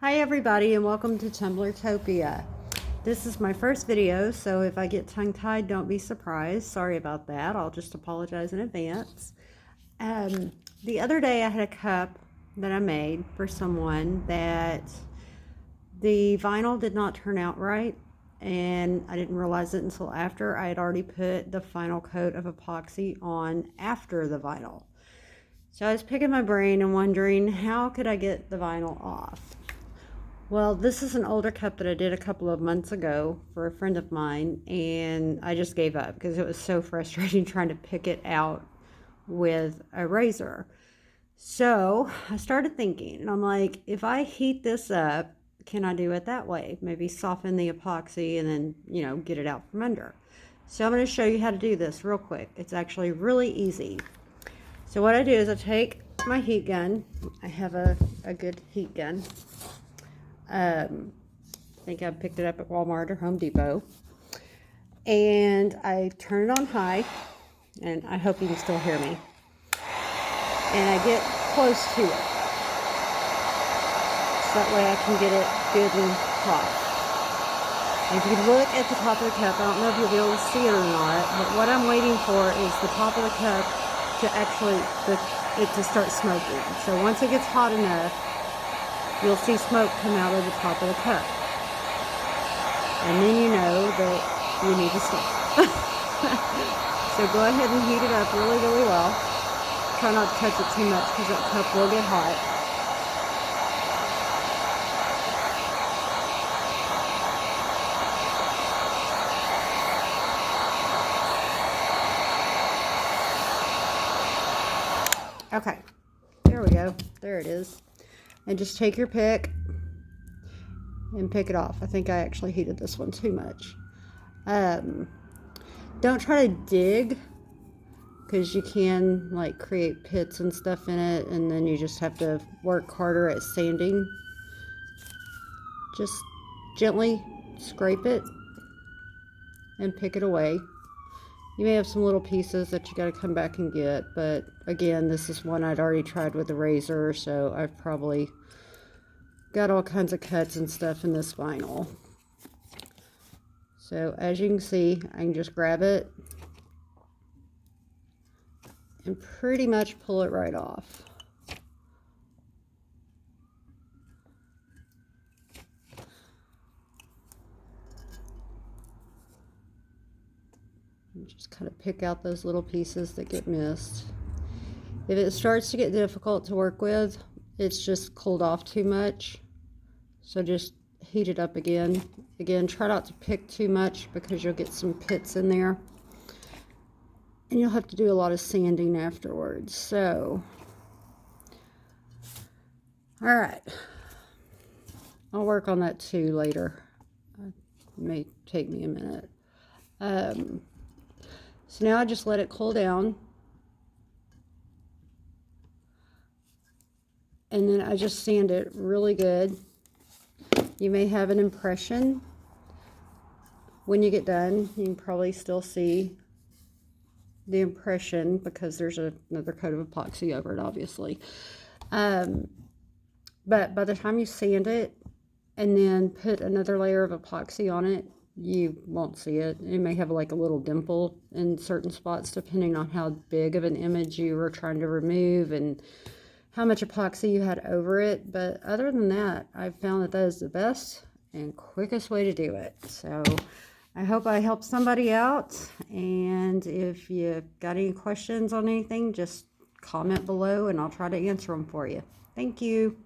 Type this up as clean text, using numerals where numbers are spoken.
Hi everybody and welcome to Tumblertopia. This is my first video, so if I get tongue-tied, don't be surprised. Sorry about that. I'll just apologize in advance. The other day I had a cup that I made for someone that the vinyl did not turn out right, and I didn't realize it until after I had already put the final coat of epoxy on after the vinyl. So I was picking my brain and wondering, how could I get the vinyl off? Well, this is an older cup that I did a couple of months ago for a friend of mine, and I just gave up because it was so frustrating trying to pick it out with a razor. So I started thinking, and I'm like, if I heat this up, can I do it that way? Maybe soften the epoxy and then, get it out from under. So I'm going to show you how to do this real quick. It's actually really easy. So what I do is I take my heat gun. I have a good heat gun. I think I picked it up at Walmart or Home Depot. And I turn it on high, and I hope you can still hear me. And I get close to it, so that way I can get it good and hot. And if you look at the top of the cup, I don't know if you'll be able to see it or not, but what I'm waiting for is the top of the cup to actually, it to start smoking. So once it gets hot enough, you'll see smoke come out of the top of the cup. And then you know that you need to stop. So go ahead and heat it up really, really well. Try not to touch it too much because that cup will get hot. Okay, there we go. There it is. And just take your pick and pick it off. I think I actually heated this one too much. Don't try to dig, because you can create pits and stuff in it, and then you just have to work harder at sanding. Just gently scrape it and pick it away. You may have some little pieces that you got to come back and get, but again, this is one I'd already tried with a razor, so I've probably got all kinds of cuts and stuff in this vinyl. So as you can see, I can just grab it and pretty much pull it right off. And just kind of pick out those little pieces that get missed. If it starts to get difficult to work with, it's just cooled off too much. So just heat it up again. Again, try not to pick too much because you'll get some pits in there. And you'll have to do a lot of sanding afterwards. So, all right. I'll work on that too later. It may take me a minute. So now I just let it cool down. And then I just sand it really good. You may have an impression when you get done. You can probably still see the impression because there's another coat of epoxy over it, obviously. But by the time you sand it and then put another layer of epoxy on it, you won't see it. It may have a little dimple in certain spots depending on how big of an image you were trying to remove and how much epoxy you had over it. But other than that, I've found that is the best and quickest way to do it. So I hope I helped somebody out, and if you got any questions on anything, just comment below and I'll try to answer them for you. Thank you.